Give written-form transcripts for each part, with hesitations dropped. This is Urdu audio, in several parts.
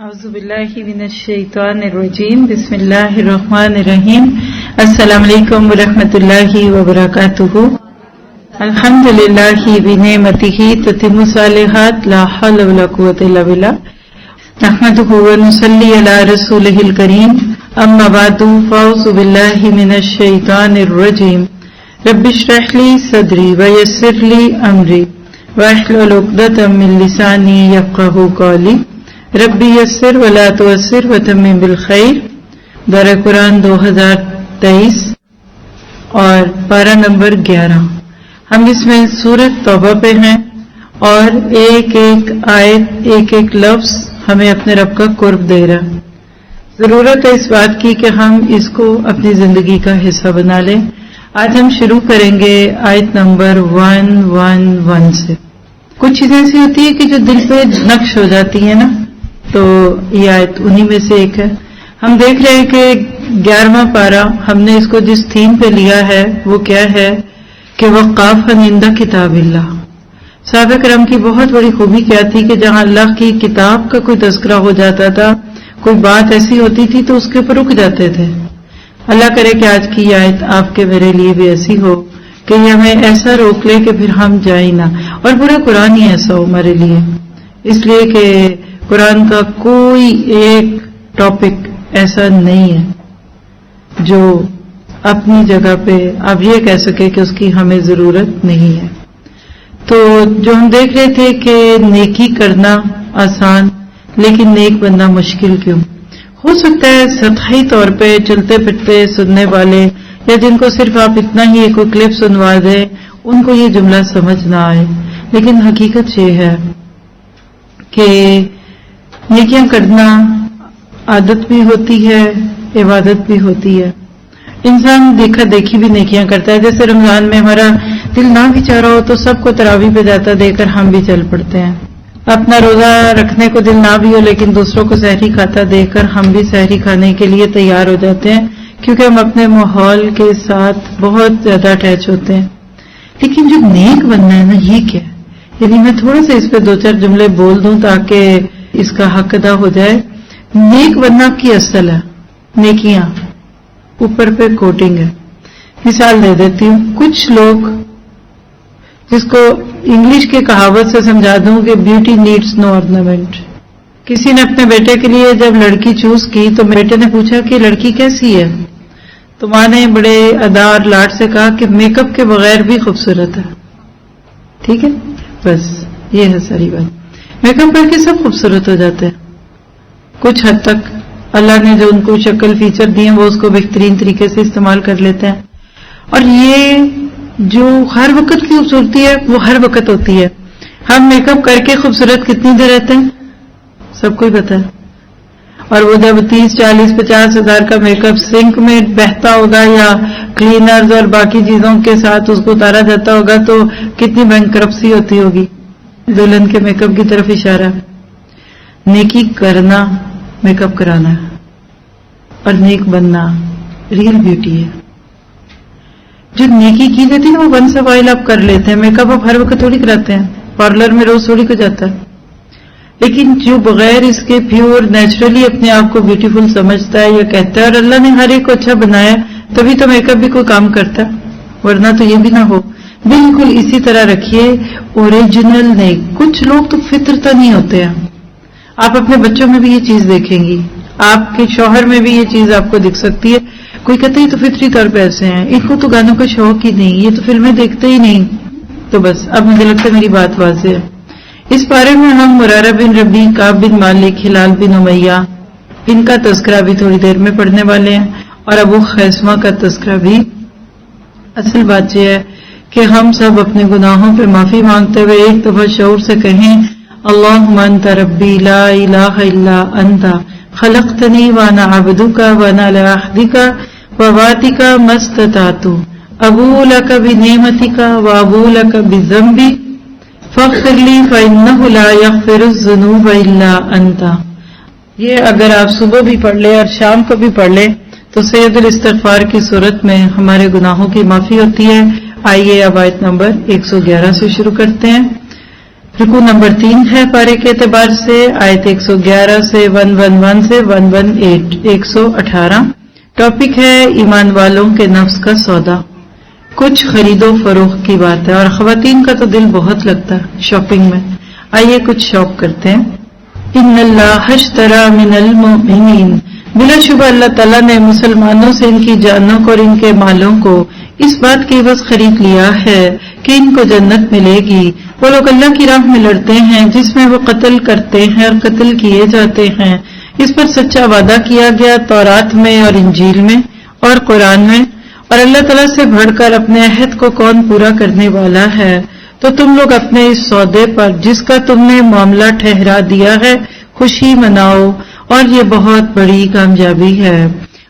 اعوذ باللہ من الشیطان الرجیم بسم اللہ الرحمن الرحیم السلام علیکم ورحمۃ اللہ وبرکاتہ الحمدللہ بنعمتہ تتم الصالحات لا حول ولا قوۃ الا باللہ نحمدہ ونصلی علی رسولہ الکریم اما بعد فاعوذ باللہ من الشیطان الرجیم رب اشرح لی صدری ویسر لی امری واحلل عقدۃ من لسانی یفقہوا قولی ربی یسر ولا تعسر وتمم بالخیر دورہ قرآن 2023 اور پارہ نمبر 11. ہم اس میں سورۃ توبہ پہ ہیں اور ایک ایک آیت ایک ایک لفظ ہمیں اپنے رب کا قرب دے رہا. ضرورت ہے اس بات کی کہ ہم اس کو اپنی زندگی کا حصہ بنا لیں. آج ہم شروع کریں گے آیت نمبر 111 سے. کچھ چیزیں ایسی ہوتی ہے کہ جو دل پہ نقش ہو جاتی ہیں نا، تو یہ آیت انہی میں سے ایک ہے. ہم دیکھ رہے ہیں کہ 11واں پارہ ہم نے اس کو جس تھیم پہ لیا ہے وہ کیا ہے کہ وقافا عند کتاب اللہ. صحابہ کرام کی بہت بڑی خوبی کیا تھی کہ جہاں اللہ کی کتاب کا کوئی تذکرہ ہو جاتا تھا، کوئی بات ایسی ہوتی تھی تو اس کے اوپر رک جاتے تھے. اللہ کرے کہ آج کی یہ آیت آپ کے میرے لیے بھی ایسی ہو کہ یہ ہمیں ایسا روک لے کہ پھر ہم جائیں نہ، اور پورا قرآن ہی ایسا ہو ہمارے لیے. اس لیے کہ قرآن کا کوئی ایک ٹاپک ایسا نہیں ہے جو اپنی جگہ پہ آپ یہ کہہ سکے کہ اس کی ہمیں ضرورت نہیں ہے. تو جو ہم دیکھ رہے تھے کہ نیکی کرنا آسان لیکن نیک بننا مشکل کیوں؟ ہو سکتا ہے سطحی طور پہ چلتے پھرتے سننے والے یا جن کو صرف آپ اتنا ہی ایک کلپ سنوا دیں ان کو یہ جملہ سمجھ نہ آئے، لیکن حقیقت یہ ہے کہ نیکیاں کرنا عادت بھی ہوتی ہے، عبادت بھی ہوتی ہے. انسان دیکھا دیکھی بھی نیکیاں کرتا ہے. جیسے رمضان میں ہمارا دل نہ بھی چاہ رہا ہو تو سب کو تراویح پہ جاتا دے کر ہم بھی چل پڑتے ہیں. اپنا روزہ رکھنے کو دل نہ بھی ہو لیکن دوسروں کو سحری کھاتا دیکھ کر ہم بھی سحری کھانے کے لیے تیار ہو جاتے ہیں، کیونکہ ہم اپنے ماحول کے ساتھ بہت زیادہ اٹیچ ہوتے ہیں. لیکن جو نیک بننا ہے نا، یہ کیا ہے؟ یعنی میں تھوڑا سا اس پہ دو چار جملے بول دوں تاکہ اس کا حق ادا ہو جائے. نیک بننا کی اصل ہے نیکیاں، اوپر پہ کوٹنگ ہے. مثال دے دیتی ہوں. کچھ لوگ جس کو انگلش کے کہاوت سے سمجھا دوں کہ بیوٹی نیڈس نو آرنامنٹ. کسی نے اپنے بیٹے کے لیے جب لڑکی چوز کی تو بیٹے نے پوچھا کہ لڑکی کیسی ہے، تو ماں نے بڑے ادا اور لاڈ سے کہا کہ میک اپ کے بغیر بھی خوبصورت ہے. ٹھیک ہے، بس یہ ہے ساری بات. میک اپ کر کے سب خوبصورت ہو جاتے ہیں. کچھ حد تک اللہ نے جو ان کو شکل فیچر دیے ہیں وہ اس کو بہترین طریقے سے استعمال کر لیتے ہیں. اور یہ جو ہر وقت کی خوبصورتی ہے وہ ہر وقت ہوتی ہے. ہم میک اپ کر کے خوبصورت کتنی دیر رہتے ہیں سب کو ہی پتا ہے. اور وہ جب 30, 40, 50 ہزار کا میک اپ سنک میں بہتا ہوگا یا کلینرز اور باقی چیزوں کے ساتھ اس کو اتارا جاتا ہوگا تو کتنی بینکرپسی ہوتی ہوگی. دلہن کے میک اپ کی طرف اشارہ. نیکی کرنا میک اپ کرانا ہے، اور نیک بننا ریئل بیوٹی ہے. جو نیکی کی جاتی ہے نا وہ ونس اے وائل آپ کر لیتے ہیں. میک اپ آپ ہر وقت تھوڑی کراتے ہیں، پارلر میں روز تھوڑی کو جاتا ہے. لیکن جو بغیر اس کے پیور نیچرلی اپنے آپ کو بیوٹیفل سمجھتا ہے یا کہتا ہے، اور اللہ نے ہر ایک کو اچھا بنایا تبھی تو میک اپ بھی کوئی کام کرتا ہے، ورنہ تو یہ بھی نہ ہو. بالکل اسی طرح رکھیے اوریجنل نیک. کچھ لوگ تو فطرتاً نہیں ہوتے ہیں. آپ اپنے بچوں میں بھی یہ چیز دیکھیں گی، آپ کے شوہر میں بھی یہ چیز آپ کو دکھ سکتی ہے. کوئی کہتے ہی تو فطری طور پہ ایسے ہیں، ان کو تو گانوں کا شوق ہی نہیں، یہ تو فلمیں دیکھتے ہی نہیں. تو بس اب مجھے لگتا ہے میری بات واضح ہے. اس بارے میں ہم مرارہ بن ربیع، کعب بن مالک، ہلال بن امیہ ان کا تذکرہ بھی تھوڑی دیر میں پڑھنے والے ہیں، اور ابو خیثمہ کا تذکرہ بھی. اصل بات یہ ہے کہ ہم سب اپنے گناہوں پہ معافی مانگتے ہوئے ایک دفعہ شعور سے کہیں اللہم انت ربی لا الہ الا انت خلقتنی وانا عبدک وانا علی عہدک ووعدک ما استطعت ابوء لک بنعمتک وابوء لک بذنبی فاغفر لی فانہ لا یغفر الذنوب الا انت. یہ اگر آپ صبح بھی پڑھ لیں اور شام کو بھی پڑھ لیں تو سید الاستغفار کی صورت میں ہمارے گناہوں کی معافی ہوتی ہے. آئیے اب آیت نمبر 111 سے شروع کرتے ہیں. رکوع نمبر 3 ہے پارے کے اعتبار سے، آیت 111 سے 111 سے 118۔ ٹاپک ہے ایمان والوں کے نفس کا سودا، کچھ خرید و فروخت کی بات ہے، اور خواتین کا تو دل بہت لگتا ہے شاپنگ میں۔ آئیے کچھ شاپ کرتے ہیں۔ ان اللہ اشتری من المؤمنین، بلا شبہ اللہ تعالیٰ نے مسلمانوں سے ان کی جانوں کو اور ان کے مالوں کو اس بات کی عوض خرید لیا ہے کہ ان کو جنت ملے گی۔ وہ لوگ اللہ کی راہ میں لڑتے ہیں جس میں وہ قتل کرتے ہیں اور قتل کیے جاتے ہیں، اس پر سچا وعدہ کیا گیا تورات میں اور انجیل میں اور قرآن میں، اور اللہ تعالیٰ سے بڑھ کر اپنے عہد کو کون پورا کرنے والا ہے؟ تو تم لوگ اپنے اس سودے پر جس کا تم نے معاملہ ٹھہرا دیا ہے خوشی مناؤ، اور یہ بہت بڑی کامیابی ہے۔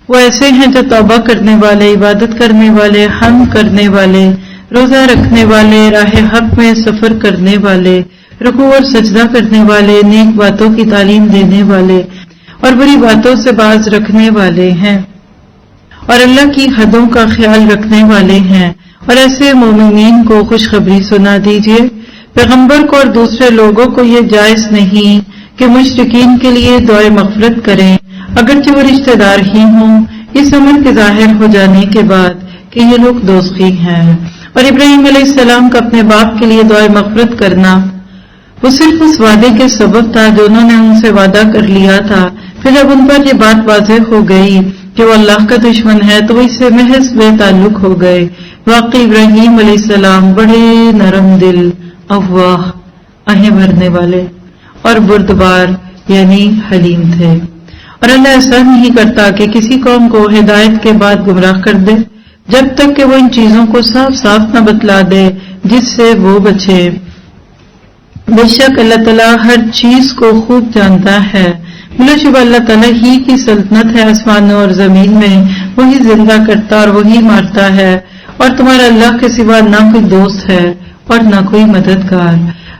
وہ ایسے ہیں جو توبہ کرنے والے، عبادت کرنے والے، حمد کرنے والے، روزہ رکھنے والے، راہ حق میں سفر کرنے والے، رکوع اور سجدہ کرنے والے، نیک باتوں کی تعلیم دینے والے اور بری باتوں سے باز رکھنے والے ہیں، اور اللہ کی حدوں کا خیال رکھنے والے ہیں۔ اور ایسے مومنین کو خوشخبری سنا دیجیے۔ پیغمبر کو اور دوسرے لوگوں کو یہ جائز نہیں کہ مشرکین کے لیے دعائے مغفرت کریں، اگرچہ وہ رشتہ دار ہی ہوں، اس امر کے ظاہر ہو جانے کے بعد کہ یہ لوگ دوزخی ہیں۔ اور ابراہیم علیہ السلام کا اپنے باپ کے لیے دعائے مغفرت کرنا وہ صرف اس وعدے کے سبب تھا جو انہوں نے ان سے وعدہ کر لیا تھا۔ پھر جب ان پر یہ بات واضح ہو گئی کہ وہ اللہ کا دشمن ہے تو وہ اس سے محض بے تعلق ہو گئے۔ واقعی ابراہیم علیہ السلام بڑے نرم دل، اواہ، آہیں بھرنے والے اور بردبار یعنی حلیم تھے، اور اللہ ایسا نہیں کرتا کہ کسی قوم کو ہدایت کے بعد گمراہ کر دے جب تک کہ وہ ان چیزوں کو صاف صاف نہ بتلا دے جس سے وہ بچے۔ بے شک اللہ تعالیٰ ہر چیز کو خوب جانتا ہے۔ بلا شبہ اللہ تعالیٰ ہی کی سلطنت ہے آسمانوں اور زمین میں، وہی زندہ کرتا اور وہی مارتا ہے، اور تمہارا اللہ کے سوا نہ کوئی دوست ہے اور نہ کوئی مددگار۔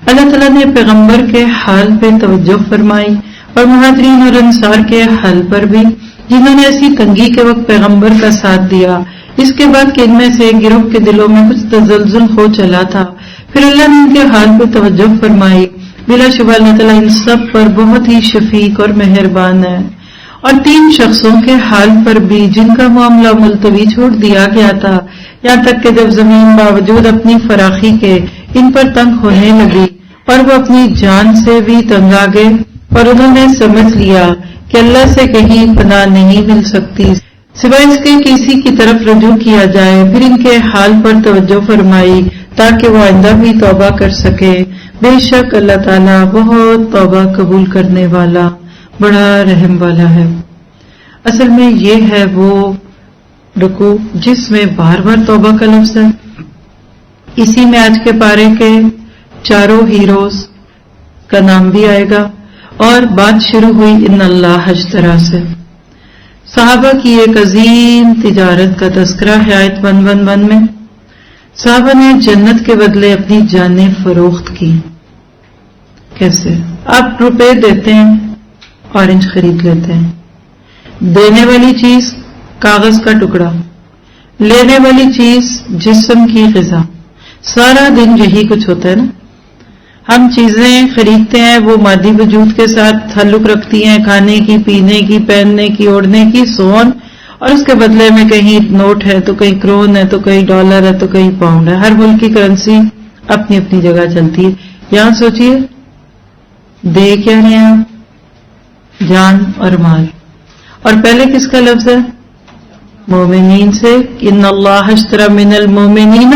اللہ تعالیٰ نے پیغمبر کے حال پہ توجہ فرمائی اور مہاجرین اور انصار کے حال پر بھی، جنہوں نے ایسی تنگی کے وقت پیغمبر کا ساتھ دیا، اس کے بعد کہ ان میں سے ایک گروہ کے دلوں میں کچھ تزلزل ہو چلا تھا، پھر اللہ نے ان کے حال پہ توجہ فرمائی۔ بلا شبہ اللہ تعالیٰ ان سب پر بہت ہی شفیق اور مہربان ہے۔ اور 3 شخصوں کے حال پر بھی جن کا معاملہ ملتوی چھوڑ دیا گیا تھا، یہاں تک کہ جب زمین باوجود اپنی فراخی کے ان پر تنگ ہونے لگی اور وہ اپنی جان سے بھی تنگ آ گئے، اور انہوں نے سمجھ لیا کہ اللہ سے کہیں پناہ نہیں مل سکتی سوائے اس کے کہ اسی کی طرف رجوع کیا جائے، پھر ان کے حال پر توجہ فرمائی تاکہ وہ آئندہ بھی توبہ کر سکے۔ بے شک اللہ تعالیٰ بہت توبہ قبول کرنے والا، بڑا رحم والا ہے۔ اصل میں یہ ہے وہ رکوع جس میں بار بار توبہ کا لفظ ہے۔ اسی میں آج کے پارے کے 4 ہیروز کا نام بھی آئے گا، اور بات شروع ہوئی ان اللہ اشتری سے۔ صحابہ کی ایک عظیم تجارت کا تذکرہ ہے آیت 111 میں۔ صحابہ نے جنت کے بدلے اپنی جانیں فروخت کی۔ کیسے؟ آپ روپے دیتے ہیں، آرنج خرید لیتے ہیں، دینے والی چیز کاغذ کا ٹکڑا، لینے والی چیز جسم کی غذا، سارا دن یہی کچھ ہوتا ہے نا۔ ہم چیزیں خریدتے ہیں وہ مادی وجود کے ساتھ تعلق رکھتی ہیں، کھانے کی، پینے کی، پہننے کی، اوڑھنے کی، سون، اور اس کے بدلے میں کہیں نوٹ ہے تو کہیں کرون ہے تو کہیں ڈالر ہے تو کہیں پاؤنڈ ہے۔ ہر ملک کی کرنسی اپنی اپنی جگہ چلتی ہے۔ یہاں سوچئے دے کیا رہے ہیں آپ؟ جان اور مال، اور پہلے کس کا لفظ ہے؟ مومنین سے۔ ان اللہ اشتری من المومنین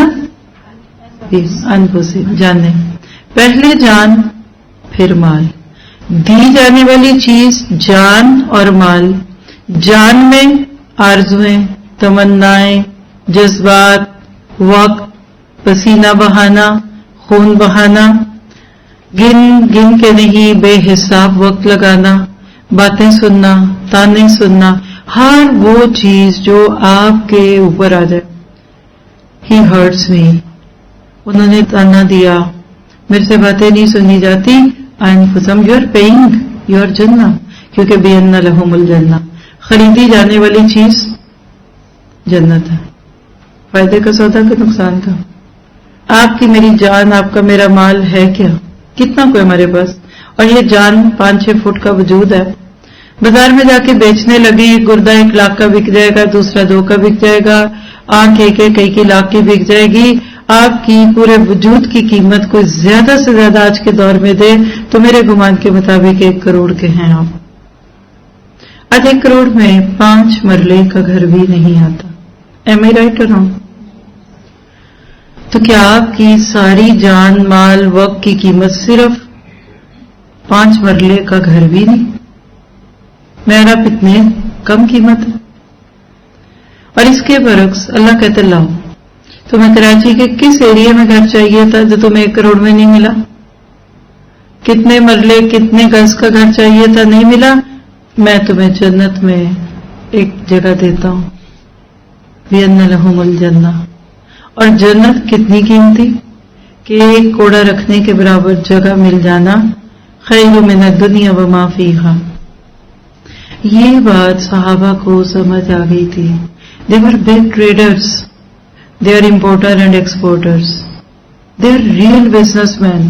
انفسہم، جانیں، پہلے جان پھر مال، دی جانے والی چیز جان اور مال۔ جان میں آرزویں، تمنائیں، جذبات، وقت، پسینہ بہانا، خون بہانا، گن گن کے نہیں بے حساب وقت لگانا، باتیں سننا، تانے سننا، ہر وہ چیز جو آپ کے اوپر آ جائے۔ ہی ہرٹس می، انہوں نے تانا دیا، میرے سے باتیں نہیں سنی جاتی۔ انفسہم، یو آر پیئنگ یور جنہ، کیونکہ بین لہم الجنہ، خریدی جانے والی چیز جنت ہے۔ فائدے کا سودا کہ نقصان کا؟ آپ کی میری جان، آپ کا میرا مال ہے کیا؟ کتنا کوئی ہمارے پاس، اور یہ جان 5-6 فٹ کا وجود ہے. بازار میں جا کے بیچنے لگے، گردہ 1 لاکھ کا بک جائے گا، دوسرا 2 کا بک جائے گا، آنکھ کئی لاکھ کی بک جائے گی. آپ کی پورے وجود کی قیمت کوئی زیادہ سے زیادہ آج کے دور میں دے تو میرے گمان کے مطابق 1 کروڑ کے ہیں آپ. آج 1 کروڑ میں 5 مرلے کا گھر بھی نہیں آتا. ایم آئی رائٹ اور رانگ؟ تو کیا آپ کی ساری جان مال وقت کی قیمت صرف 5 مرلے کا گھر بھی نہیں؟ میرا اتنے کم قیمت ہے. اور اس کے برعکس اللہ کہتے لاؤ تمہیں کراچی کے کس ایریا میں گھر چاہیے تھا جو تمہیں 1 کروڑ میں نہیں ملا؟ کتنے مرلے کتنے گز کا گھر چاہیے تھا، نہیں ملا. میں تمہیں جنت میں ایک جگہ دیتا ہوں، بِأَنَّ لَهُمُ الْجَنَّةَ. اور جنت کتنی قیمتی کہ 1 کوڑا رکھنے کے برابر جگہ مل جانا خیر من الدنیا وما فیہا. یہ بات صحابہ کو سمجھ آ گئی تھی. They were big traders. They are importers and exporters. They are real businessmen.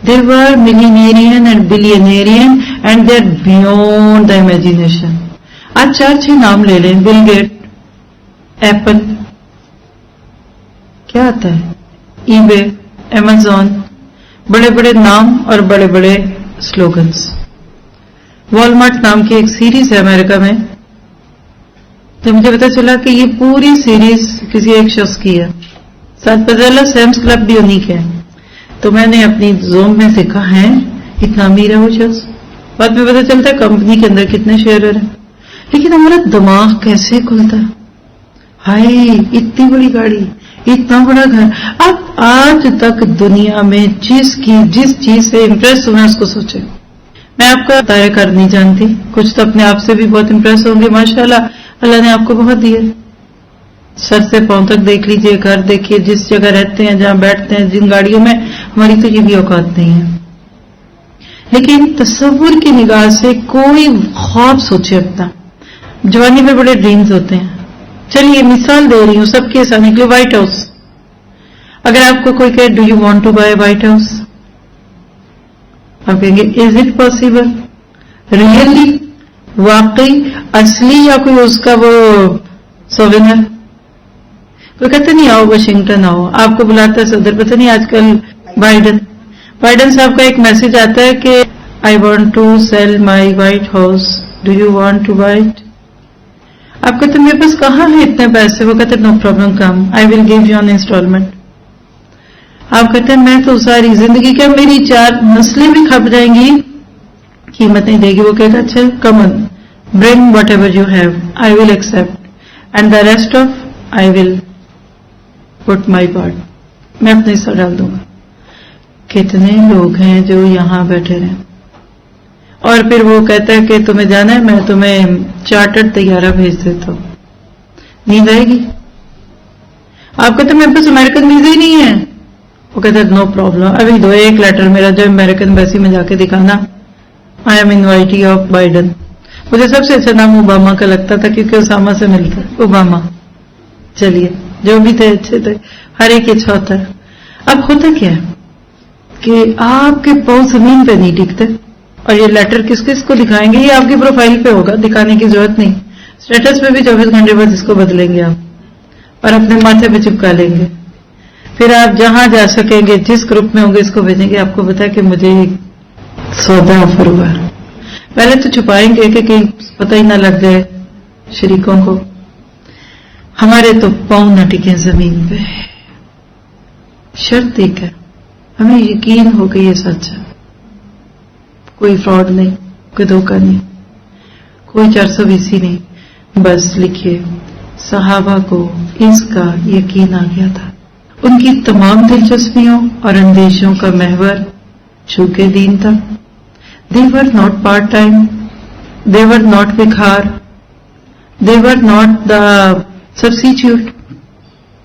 They were millionaire and billionaire and they are beyond the imagination. آج 4-6 نام لے لیں، بل گیٹ، ایپل، کیا آتا ہے، ای بے، ایمیزون، بڑے بڑے نام اور بڑے بڑے سلوگنز. والمارٹ نام کی ایک سیریز ہے امریکہ میں، تو مجھے پتا چلا کہ یہ پوری سیریز کسی ایک شخص کی ہے. ساتھ پتہ چلا سیمس کلب بھی انہی کے ہے. تو میں نے اپنی زوم میں دیکھا ہے اتنا امیر ہے وہ شخص. بعد میں پتا چلتا ہے کمپنی کے اندر کتنے شیئر ہیں. لیکن ہمارا دماغ کیسے کھلتا ہے، ہائے اتنی بڑی گاڑی، اتنا بڑا گھر. اب آج تک دنیا میں جس چیز سے امپریس ہونا اس کو سوچے. میں آپ کا دائرہ کار نہیں جانتی، کچھ تو اپنے آپ سے بھی بہت امپریس ہوں گے. ماشاءاللہ اللہ نے آپ کو بہت دیا. سر سے پاؤں تک دیکھ لیجئے، گھر دیکھیے، جس جگہ رہتے ہیں، جہاں بیٹھتے ہیں، جن گاڑیوں میں. ہماری تو یہ بھی اوقات نہیں ہے. لیکن تصور کی نگاہ سے کوئی خواب سوچے اپنا. جوانی میں بڑے ڈریمز ہوتے ہیں. چلیے مثال دے رہی ہوں سب کے سامنے کے لیے. وائٹ ہاؤس، اگر آپ کو کوئی کہے do you want to buy White House, آپ کہیں گے از اٹ پاسبل، ریئلی، واقعی، اصلی، یا کوئی اس کا وہ سووینر؟ کوئی کہتے نہیں آؤ واشنگٹن آؤ. آپ کو بلاتا ہے صدر، پتہ نہیں آج کل بائیڈن صاحب کا ایک میسج آتا ہے کہ I want to sell my White House, do you want to buy it? آپ کہتے ہیں میرے پاس کہاں ہے اتنے پیسے؟ وہ کہتے ہیں no problem, come, I will give you on installment. آپ کہتے ہیں میں تو ساری زندگی کیا میری 4 نسلیں بھی کھپ جائیں گی، قیمت نہیں دے گی. وہ کہے گا اچھا come on, bring whatever you have, I will accept and the rest of I will put my part. میں اپنا حصہ ڈال دوں گا. کتنے لوگ ہیں جو یہاں بیٹھے رہے، اور پھر وہ کہتا ہے کہ تمہیں جانا ہے، میں تمہیں چارٹرڈ طیارہ بھیج دیتا ہوں. نیند آئے گی؟ آپ کہتے ہیں میرے پاس امریکن ویزا ہی نہیں ہے. وہ کہتے ہیں نو پرابلم، ابھی دو ایک لیٹر میرا جو امریکن ایمبیسی میں جا کے دکھانا، I am inviting of Biden. مجھے سب سے اچھا نام اوباما کا لگتا تھا کیونکہ اسامہ سے ملتا ہے اوباما. چلیے جو بھی تھے اچھے تھے، ہر ایک اچھا ہوتا ہے. اب ہوتا کیا ہے کہ آپ کے پاؤں زمین پہ نہیں ٹکتے، اور یہ لیٹر کس کس کو دکھائیں گے؟ یہ آپ کی پروفائل پہ ہوگا، دکھانے کی ضرورت نہیں. اسٹیٹس پہ بھی 24 گھنٹے بعد اس کو بدلیں گے آپ، اور اپنے ماتھے پہ چپکا لیں گے. پھر آپ جہاں جا سکیں گے، جس گروپ میں ہوں گے، اس کو بھیجیں گے. آپ کو پتا ہے کہ مجھے سودا آفر ہوا ہے. پہلے تو چھپائیں گے کہ کہیں پتہ ہی نہ لگ جائے شریکوں کو. ہمارے تو پاؤں نہ ٹکے زمین پہ. شرط ایک ہے، ہمیں یقین ہو کہ یہ سچ ہے، کوئی فراڈ نہیں، کوئی دھوکہ نہیں، کوئی 420 نہیں. بس لکھیے صحابہ کو اس کا یقین آ گیا تھا. ان کی تمام دلچسپیوں اور اندیشوں کا محور چونکہ دین تھا. They were not part time, they were not بکھار, they were not the substitute.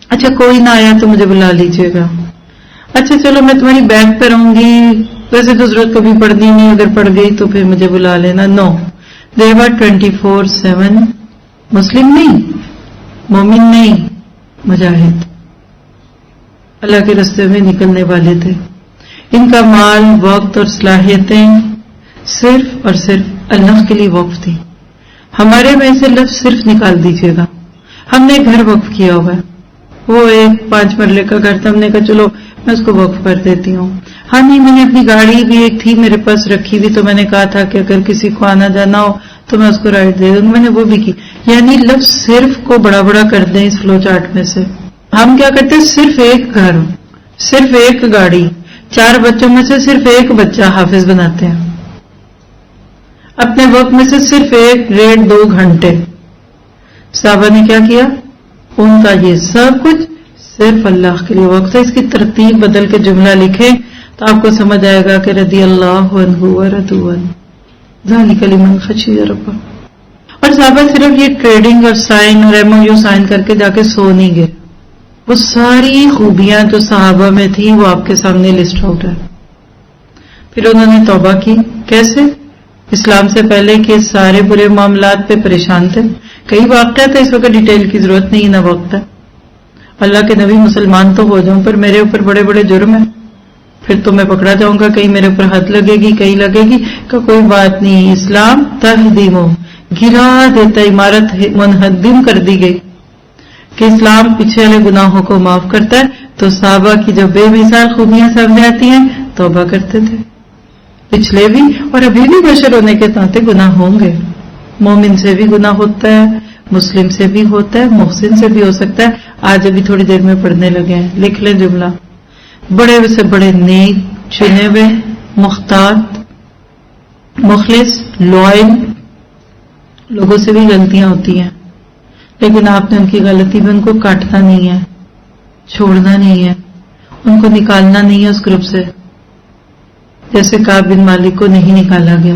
اچھا کوئی نہ آیا تو مجھے بلا لیجیے گا. اچھا چلو میں تمہاری بیک پہ رہوں گی، ویسے تو ضرورت کبھی پڑنی نہیں، اگر پڑ گئی تو پھر مجھے بلا لینا. نو، they were 24/7 مسلم نہیں، مومن نہیں، مجاہد، اللہ کے راستے میں نکلنے والے تھے. ان کا مال، وقت اور صلاحیتیں صرف اور صرف اللہ کے لیے وقف تھی. ہمارے میں سے لفظ صرف نکال دیجیے گا. ہم نے گھر وقف کیا ہوا ہے، وہ ایک 5 مرلے کا گھر تھا، ہم نے کہا چلو میں اس کو وقف کر دیتی ہوں. ہاں نہیں، میں نے اپنی گاڑی بھی ایک تھی میرے پاس رکھی ہوئی، تو میں نے کہا تھا کہ اگر کسی کو آنا جانا ہو تو میں اس کو رائڈ دے دوں، میں نے وہ بھی کی. یعنی لفظ صرف کو بڑا بڑا کر دیں اس فلو چارٹ میں سے. ہم کیا کرتے ہیں؟ صرف ایک گھر، صرف ایک گاڑی، 4 بچوں میں سے صرف ایک بچہ حافظ بناتے ہیں. اپنے وقت میں سے صرف 1-1.5-2 گھنٹے. صحابہ نے کیا کیا؟ ان کا یہ سب کچھ صرف اللہ کے لیے وقت ہے. اس کی ترتیب بدل کے جملہ لکھیں تو آپ کو سمجھ آئے گا کہ رضی اللہ عنہ ورضوا عنہ ذالک لمن خشی ربہ. اور صحابہ صرف یہ ٹریڈنگ اور سائن اور MOU سائن کر کے جا کے سو نہیں گئے. وہ ساری خوبیاں جو صحابہ میں تھی وہ آپ کے سامنے لسٹ آؤٹ ہے. پھر انہوں نے توبہ کی. کیسے؟ اسلام سے پہلے کے سارے برے معاملات پہ پریشان تھے. کئی واقعات ہے، اس وقت ڈیٹیل کی ضرورت نہیں، نہ وقت ہے. اللہ کے نبی مسلمان تو ہو جاؤں پر میرے اوپر بڑے بڑے جرم ہیں، پھر تو میں پکڑا جاؤں گا، کہیں میرے اوپر حد لگے گی، کہیں لگے گی. کہ کوئی بات نہیں، اسلام تہدیم گرا دیتا، عمارت منہدم کر دی گئی کہ اسلام پیچھے والے گناہوں کو معاف کرتا ہے. تو صحابہ کی جو بے مثال خوبیاں سامنے آتی ہیں، توبہ کرتے تھے. پچھلے بھی اور ابھی بھی بشر ہونے کے ناطے گناہ ہوں گے. مومن سے بھی گناہ ہوتا ہے، مسلم سے بھی ہوتا ہے، محسن سے بھی ہو سکتا ہے. آج ابھی تھوڑی دیر میں پڑھنے لگے ہیں، لکھ لیں جملہ. بڑے سے بڑے نیک، چنے ہوئے، محتاط، مخلص، لوائل لوگوں سے بھی غلطیاں ہوتی ہیں، لیکن آپ نے ان کی غلطی میں ان کو کاٹنا نہیں ہے، چھوڑنا نہیں ہے، ان کو نکالنا نہیں ہے اس گروپ سے، جیسے کعب بن مالک کو نہیں نکالا گیا.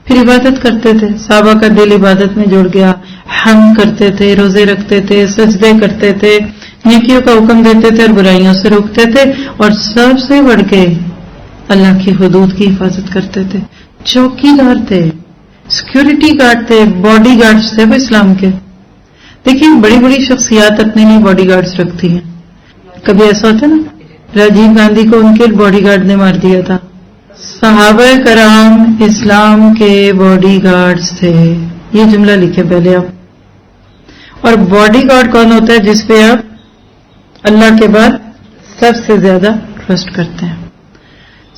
پھر عبادت کرتے تھے. صحابہ کا دل عبادت میں جڑ گیا. حمد کرتے تھے، روزے رکھتے تھے، سجدے کرتے تھے، نیکیوں کا حکم دیتے تھے اور برائیوں سے روکتے تھے، اور سب سے بڑھ کے اللہ کی حدود کی حفاظت کرتے تھے. چوکی دار تھے، سیکورٹی گارڈ تھے، باڈی گارڈز تھے وہ اسلام کے. دیکھیں بڑی بڑی شخصیات اپنے لیے باڈی گارڈز رکھتی ہیں. کبھی ایسا ہوتا ہے نا، راجیو گاندھی کو ان کے باڈی گارڈ نے مار دیا تھا. صحابہ کرام اسلام کے باڈی گارڈز تھے. یہ جملہ لکھے پہلے آپ. اور باڈی گارڈ کون ہوتا ہے؟ جس پہ آپ اللہ کے بعد سب سے زیادہ ٹرسٹ کرتے ہیں.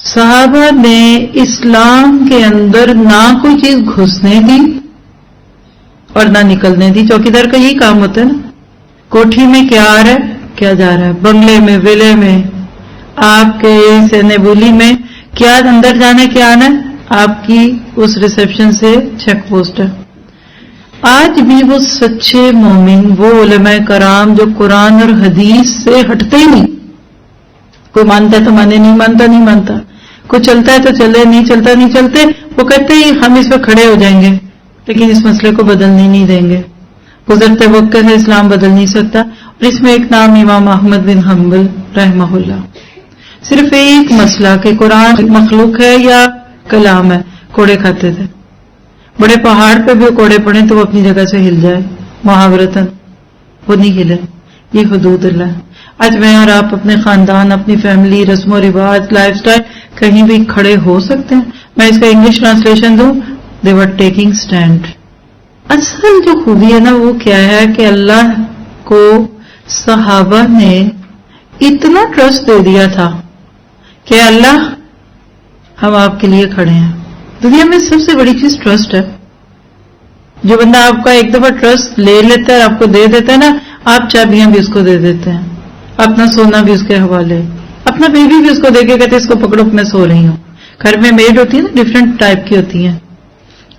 صحابہ نے اسلام کے اندر نہ کوئی چیز گھسنے دی اور نہ نکلنے دی. چوکیدار کا یہی کام ہوتا ہے نا. کوٹھی میں کیا آ رہا ہے، کیا جا رہا ہے، بنگلے میں، ویلے میں، آپ کے سینے بولی میں کیا اندر جانا کیا آنا ہے، آپ کی اس ریسپشن سے چیک پوسٹ ہے. آج بھی وہ سچے مومن، وہ علماء کرام جو قرآن اور حدیث سے ہٹتے ہی نہیں. کوئی مانتا ہے تو مانے، نہیں مانتا نہیں مانتا. کوئی چلتا ہے تو چلے، نہیں چلتا نہیں چلتے. وہ کہتے ہیں ہم اس پہ کھڑے ہو جائیں گے لیکن اس مسئلے کو بدلنے نہیں دیں گے. گزرتے وقت سے اسلام بدل نہیں سکتا. اور اس میں ایک نام امام احمد بن حنبل رحمہ اللہ. صرف ایک مسئلہ کہ قرآن مخلوق ہے یا کلام ہے، کوڑے کھاتے تھے. بڑے پہاڑ پہ بھی کوڑے پڑے تو وہ اپنی جگہ سے ہل جائے محاورتاً، وہ نہیں ہلے. یہ حدود اللہ ہے. آج میں اور آپ اپنے خاندان، اپنی فیملی، رسم و رواج، لائف سٹائل کہیں بھی کھڑے ہو سکتے ہیں. میں اس کا انگلش ٹرانسلیشن دوں، دے ور ٹیکنگ اسٹینڈ. اصل جو خوبی ہے نا وہ کیا ہے کہ اللہ کو صحابہ نے اتنا ٹرسٹ دے دیا تھا کہ اللہ ہم آپ کے لیے کھڑے ہیں. دنیا میں سب سے بڑی چیز ٹرسٹ ہے. جو بندہ آپ کا ایک دفعہ ٹرسٹ لے لیتا ہے، آپ کو دے دیتا ہے نا، آپ چابیاں بھی اس کو دے دیتے ہیں، اپنا سونا بھی اس کے حوالے، اپنا بیبی بھی اس کو دے کے کہتے اس کو پکڑو میں سو رہی ہوں. گھر میں میڈ ہوتی ہے نا، ڈفرینٹ ٹائپ کی ہوتی ہیں.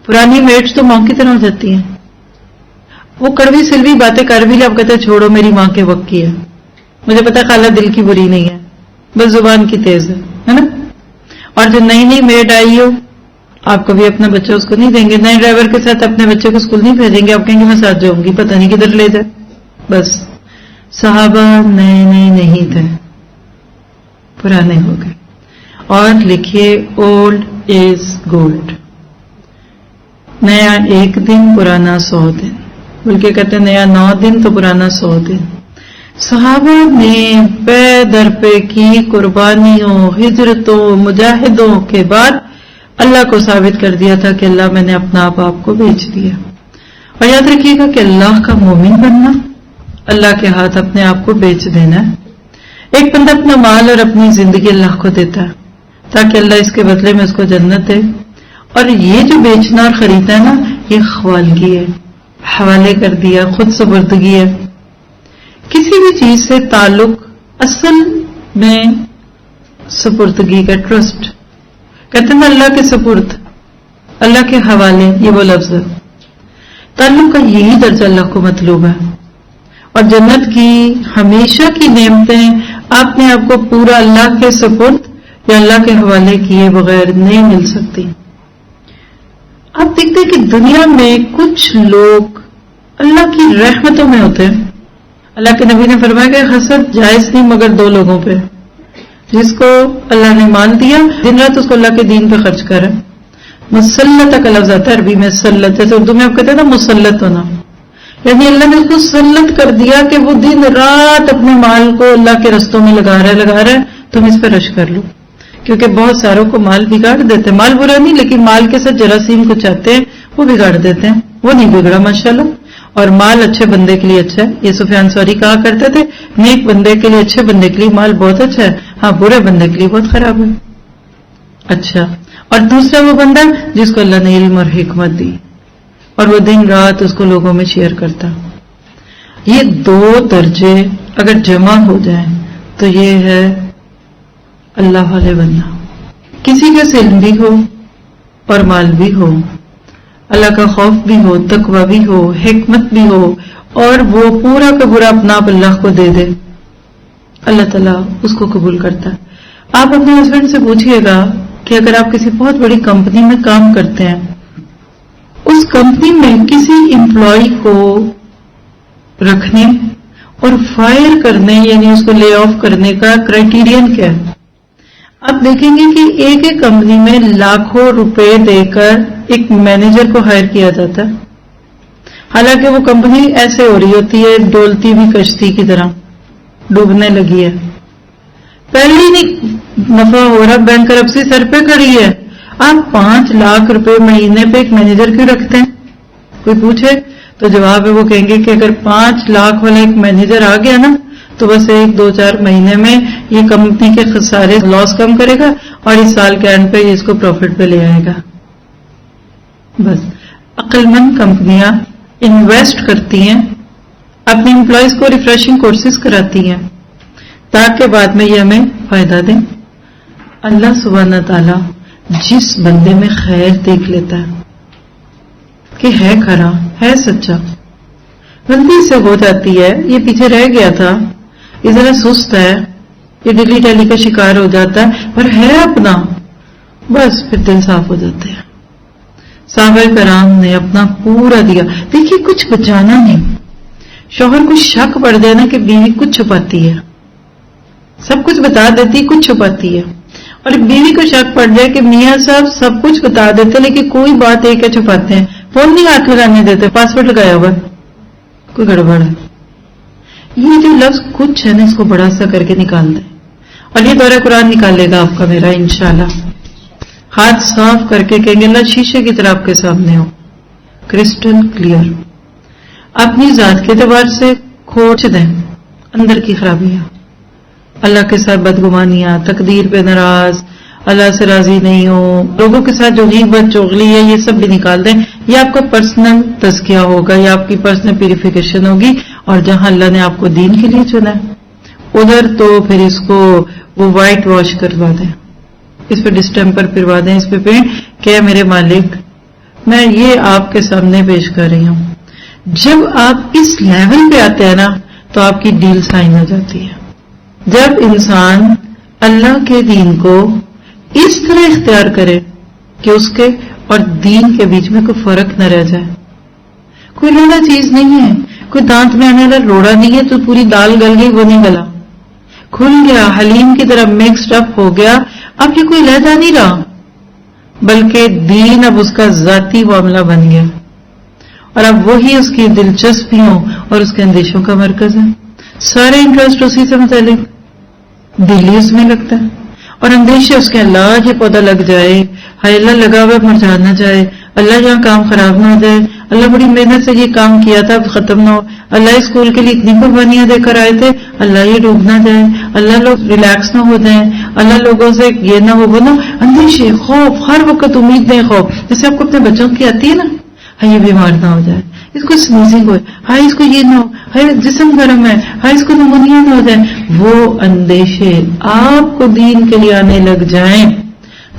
پرانی میڈس تو ماں کی طرح ہو جاتی ہیں. وہ کڑوی سلوی باتیں کر بھی لے، آپ کہتے ہیں چھوڑو میری ماں کے وقت کی ہے، مجھے پتا خالہ دل کی بری نہیں ہے، بس زبان کی تیز ہے نا. اور جو نئی نئی میڈ آئی ہو، آپ کبھی اپنا بچہ اس کو نہیں دیں گے. نئے ڈرائیور کے ساتھ اپنے بچے کو اسکول نہیں بھیجیں گے، آپ کہیں گے میں ساتھ جاؤں گی، پتہ نہیں کدھر لے جائے. بس صحابہ نئے نئے نہیں تھے، پرانے ہو گئے. اور لکھیے اولڈ از گولڈ. نیا 1 دن، پرانا 100 دن. بلکہ کہتے ہیں نیا 9 دن تو پرانا 100 دن. صحابہ نے پے در پے کی قربانیوں، ہجرتوں، مجاہدوں کے بعد اللہ کو ثابت کر دیا تھا کہ اللہ میں نے اپنا آپ کو بیچ دیا. اور یاد رکھیے گا کہ اللہ کا مومن بننا، اللہ کے ہاتھ اپنے آپ کو بیچ دینا ہے. ایک بندہ اپنا مال اور اپنی زندگی اللہ کو دیتا ہے تاکہ اللہ اس کے بدلے میں اس کو جنت دے. اور یہ جو بیچنا اور خریدنا ہے نا، یہ خوالگی ہے، حوالے کر دیا، خود سپردگی ہے. کسی بھی چیز سے تعلق اصل میں سپردگی کا، ٹرسٹ کہتے ہیں اللہ کے سپرد، اللہ کے حوالے، یہ وہ لفظ ہے. تعلق کا یہی درجہ اللہ کو مطلوب ہے. اور جنت کی ہمیشہ کی نعمتیں آپ نے آپ کو پورا اللہ کے سپرد یا اللہ کے حوالے کیے بغیر نہیں مل سکتی. آپ دیکھتے ہیں کہ دنیا میں کچھ لوگ اللہ کی رحمتوں میں ہوتے ہیں. اللہ کے نبی نے فرمایا کہ حسد جائز نہیں مگر دو لوگوں پہ، جس کو اللہ نے مال دیا دن رات اس کو اللہ کے دین پہ خرچ کرے. مسلط کا لفظ آتا ہے عربی میں سلط، جیسے اردو میں آپ کہتے ہیں نا مسلط ہونا، یعنی اللہ نے اس کو سلط کر دیا کہ وہ دن رات اپنے مال کو اللہ کے رستوں میں لگا رہا ہے. تم اس پہ رش کر لو، کیونکہ بہت ساروں کو مال بگاڑ دیتے ہیں. مال برا نہیں، لیکن مال کے ساتھ جراثیم کو چاہتے ہیں وہ بگاڑ دیتے ہیں. وہ نہیں بگڑا ماشاءاللہ، اور مال اچھے بندے کے لیے اچھا ہے. یہ سفیان ثوری کہا کرتے تھے نیک بندے کے لیے، اچھے بندے کے لیے مال بہت اچھا ہے، ہاں برے بندے کے لیے بہت خراب ہے. اچھا، اور دوسرا وہ بندہ جس کو اللہ نے علم اور حکمت دی اور وہ دن رات اس کو لوگوں میں شیئر کرتا. یہ دو درجے اگر جمع ہو جائیں تو یہ ہے اللہ والے بننا. کسی کے علم بھی ہو اور مال بھی ہو، اللہ کا خوف بھی ہو، تقوی بھی ہو، حکمت بھی ہو، اور وہ پورا کا پورا اپنا آپ اللہ کو دے دے، اللہ تعالیٰ اس کو قبول کرتا ہے. آپ اپنے ہسبینڈ سے پوچھئے گا کہ اگر آپ کسی بہت بڑی کمپنی میں کام کرتے ہیں، اس کمپنی میں کسی امپلائی کو رکھنے اور فائر کرنے یعنی اس کو لے آف کرنے کا کرائٹیرین کیا ہے؟ آپ دیکھیں گے کہ ایک ایک کمپنی میں لاکھوں روپے دے کر ایک مینیجر کو ہائر کیا جاتا ہے، حالانکہ وہ کمپنی ایسے ہو رہی ہوتی ہے ڈولتی بھی کشتی کی طرح ڈوبنے لگی ہے، پہلے ہی نہیں نفع ہو رہا، بینکرپسی سر پہ کھڑی ہے. آپ 5 لاکھ روپے مہینے پہ ایک مینیجر کیوں رکھتے ہیں؟ کوئی پوچھے تو جواب ہے وہ کہیں گے کہ اگر 5 لاکھ والا ایک مینیجر آ گیا نا تو بس 1-2-4 مہینے میں یہ کمپنی کے خسارے لاس کم کرے گا اور اس سال کے اینڈ پہ اس کو پروفٹ پہ لے آئے گا. بس عقل مند کمپنیاں انویسٹ کرتی ہیں، اپنی امپلائیز کو ریفریشنگ کورسز کراتی ہیں تاکہ بعد میں یہ ہمیں فائدہ دیں. اللہ سبحانہ تعالیٰ جس بندے میں خیر دیکھ لیتا ہے کہ ہے کھرا، ہے سچا، غلطی سے ہو جاتی ہے، یہ پیچھے رہ گیا تھا، یہ ذرا سست ہے، یہ ڈیلی ٹیلی کا شکار ہو جاتا ہے، پر ہے اپنا، بس پھر دل صاف ہو جاتے ہیں. صحابہ کرام نے اپنا پورا دیا. دیکھیے کچھ بچانا نہیں. شوہر کو شک پڑ جائے نا کہ بیوی کچھ چھپاتی ہے، سب کچھ بتا دیتی، کچھ چھپاتی ہے، اور بیوی کو شک پڑ جائے کہ میاں صاحب سب کچھ بتا دیتے لیکن کوئی بات ایک ہے چھپاتے ہیں، فون نہیں ہاتھ لگانے دیتے، پاسورڈ لگایا ہوا ہے، کوئی گڑبڑ ہے. یہ جو لفظ کچھ ہے نا اس کو بڑا سا کر کے نکال دیں، اور یہ دورہ قرآن نکالے گا آپ کا میرا انشاءاللہ. ہاتھ صاف کر کے کہیں گے اللہ شیشے کی طرح آپ کے سامنے ہو، کرسٹل کلیئر. اپنی ذات کے اعتبار سے کھوج دیں اندر کی خرابیاں، اللہ کے ساتھ بدگمانیاں، تقدیر پہ ناراض، اللہ سے راضی نہیں ہو، لوگوں کے ساتھ جو غیبت چغلی ہے یہ سب بھی نکال دیں. یہ آپ کا پرسنل تزکیہ ہوگا، یہ آپ کی پرسنل پیوریفیکیشن ہوگی. اور جہاں اللہ نے آپ کو دین کے لیے چنا ہے ادھر تو پھر اس کو وہ وائٹ واش کروا دیں، اس پہ ڈسٹمپر پھروا دیں، اس پہ پینٹ کہ میرے مالک میں یہ آپ کے سامنے پیش کر رہی ہوں. جب آپ اس لیول پہ آتے ہیں نا تو آپ کی ڈیل سائن ہو جاتی ہے. جب انسان اللہ کے دین کو اس طرح اختیار کرے کہ اس کے اور دین کے بیچ میں کوئی فرق نہ رہ جائے. کوئی روڑا چیز نہیں ہے، کوئی دانت میں آنے والا روڑا نہیں ہے تو پوری دال گل گئی وہ نہیں گلا، کھل گیا، حلیم کی طرح مکسڈ اپ ہو گیا. اب یہ کوئی علیحدہ نہیں رہا بلکہ دین اب اس کا ذاتی معاملہ بن گیا، اور اب وہی اس کی دلچسپیوں اور اس کے اندیشوں کا مرکز ہے. سارے انٹرسٹ اسی سے متعلق، دل ہی اس میں لگتا ہے، اور اندیشے اس کے اللہ یہ پودا لگ جائے، ہائے اللہ لگا ہوا مرجھا نہ جائے، اللہ یہاں کام خراب نہ ہو جائے، اللہ بڑی محنت سے یہ کام کیا تھا اب ختم نہ ہو، اللہ اسکول کے لیے اتنی قربانیاں دے کر آئے تھے، اللہ یہ ڈوب نہ جائے، اللہ لوگ ریلیکس نہ ہو جائیں، اللہ لوگوں سے یہ نہ ہو، وہ نہ اندیشے، خوف، ہر وقت امیدیں، خوف، جیسے آپ کو اپنے بچوں کی آتی ہے نا، ہاں یہ بیمار نہ ہو جائے، اس کو سنیزنگ ہو، ہاں اس کو یہ نہ ہو، ہاں جسم گرم ہے، ہاں اس کو نمونیا نہ ہو جائے، وہ اندیشے آپ کو دین کے لیے آنے لگ جائیں